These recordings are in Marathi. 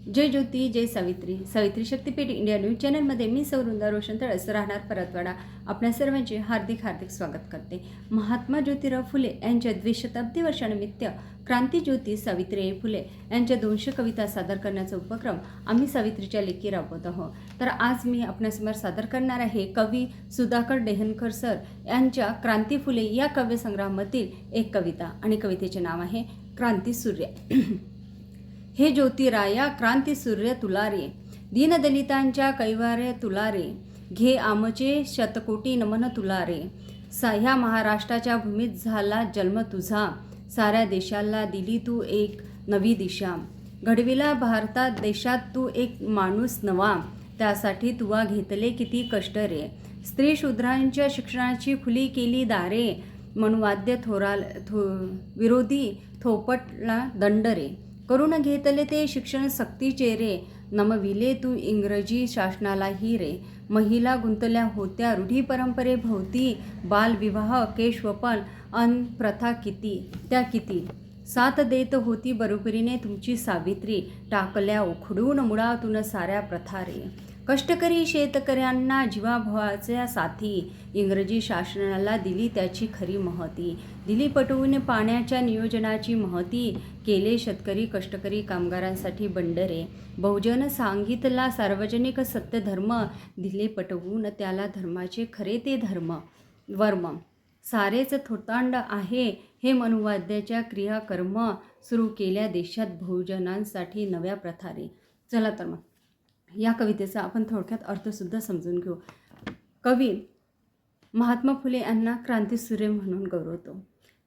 जय ज्योती जय सावित्री सावित्री शक्तीपीठ इंडिया न्यूज चॅनलमध्ये मी सौरुंदा रोशन तळस राहणार परतवाडा आपल्या सर्वांचे हार्दिक हार्दिक स्वागत करते। महात्मा ज्योतिराव फुले यांच्या 200 शताब्दी वर्षानिमित्त क्रांतीज्योती सावित्रीबाई फुले यांच्या 200 कविता सादर करण्याचा उपक्रम आम्ही सावित्रीच्या लेखी राबवत आहोत। तर आज मी आपल्यासमोर सादर करणार आहे कवी सुधाकर डेहनकर सर यांच्या क्रांती फुले या काव्यसंग्रहामधील एक कविता आणि कवितेचे नाव आहे क्रांती सूर्य। हे ज्योतिराया क्रांती सूर्य तुला रे, दीनदलितांच्या कैवारे तुला रे, घे आमचे शतकोटी नमन तुला रे। ह्या महाराष्ट्राच्या भूमीत झाला जन्म तुझा, साऱ्या देशाला दिली तू एक नवी दिशा। घडविला भारतात देशात तू एक माणूस नवा, त्यासाठी तुवा घेतले किती कष्ट रे। स्त्री शूद्रांच्या शिक्षणाची खुली केली दारे, मनुवाद्य विरोधी थोपटला दंड रे। करून घेतले ते शिक्षण सक्तीचे रे, नमविले तू इंग्रजी शासनालाही रे। महिला गुंतल्या होत्या रूढी परंपरेभोवती, बालविवाह केशवपन अन प्रथा किती त्या किती। साथ देत होती बरोबरीने तुमची सावित्री, टाकल्या उखडून मुळातून साऱ्या प्रथा रे। कष्टकरी शेतकऱ्यांना जीवाभावाच्या साथी, इंग्रजी शासनाला दिली त्याची खरी महती। दिली पटवून पाण्याच्या नियोजनाची महती, केले शेतकरी कष्टकरी कामगारांसाठी बंडरे। बहुजन सांगितला सार्वजनिक सत्य धर्म, दिले पटवून त्याला धर्माचे खरे ते वर्म। सारेच थोतांड आहे हे मनुवाद्याच्या क्रियाकर्म, सुरू केल्या देशात बहुजनांसाठी नव्या प्रथा रे। चला तर मग या कवितेचा आपण थोडक्यात अर्थसुद्धा समजून घेऊ। कवी महात्मा फुले यांना क्रांतीसूर्य म्हणून गौरवतो।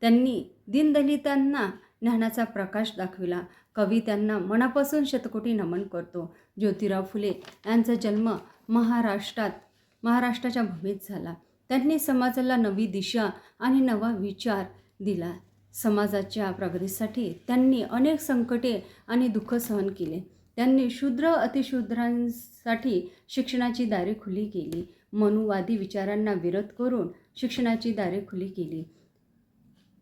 त्यांनी दीनदलितांना ज्ञानाचा प्रकाश दाखविला। कवी त्यांना मनापासून शतकोटी नमन करतो। ज्योतिराव फुले यांचा जन्म महाराष्ट्राच्या भूमीत झाला। त्यांनी समाजाला नवी दिशा आणि नवा विचार दिला। समाजाच्या प्रगतीसाठी त्यांनी अनेक संकटे आणि दुःख सहन केले। त्यांनी शूद्र अतिशूद्रांसाठी शिक्षणाची दारे खुली केली। मनुवादी विचारांना विरोध करून शिक्षणाची दारे खुली केली।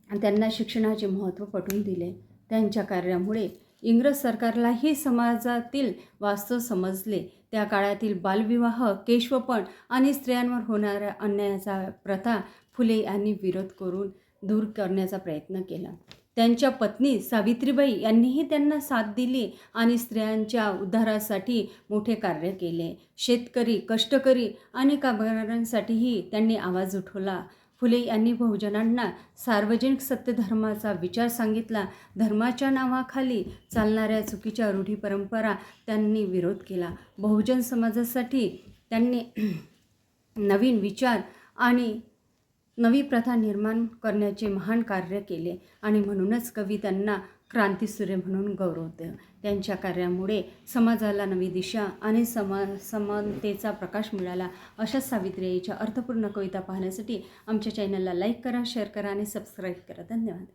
त्यांना शिक्षणाचे महत्त्व पटवून दिले। त्यांच्या कार्यामुळे इंग्रज सरकारलाही समाजातील वास्तव समजले। त्या काळातील बालविवाह केशवपण आणि स्त्रियांवर होणाऱ्या अन्यायाचा प्रथा फुले यांनी विरोध करून दूर करण्याचा प्रयत्न केला। त्यांच्या पत्नी सावित्रीबाई यांनीही त्यांना साथ दिली आणि स्त्रियांच्या उद्धारासाठी मोठे कार्य केले। शेतकरी कष्टकरी आणि कामगारांसाठीही त्यांनी आवाज उठवला। फुले यांनी बहुजनांना सार्वजनिक सत्यधर्माचा विचार सांगितला। धर्माच्या नावाखाली चालणाऱ्या चुकीच्या रूढी परंपरा त्यांनी विरोध केला। बहुजन समाजासाठी त्यांनी नवीन विचार आणि नवी प्रथा निर्माण करण्याचे महान कार्य केले आणि म्हणूनच कवी त्यांना क्रांतीसूर्य म्हणून गौरवते। त्यांच्या कार्यामुळे समाजाला नवी दिशा आणि समानतेचा प्रकाश मिळाला। अशा सावित्रीबाईच्या अर्थपूर्ण कविता पाहण्यासाठी आमच्या चॅनलला लाईक करा, शेअर करा आणि सबस्क्राईब करा। धन्यवाद।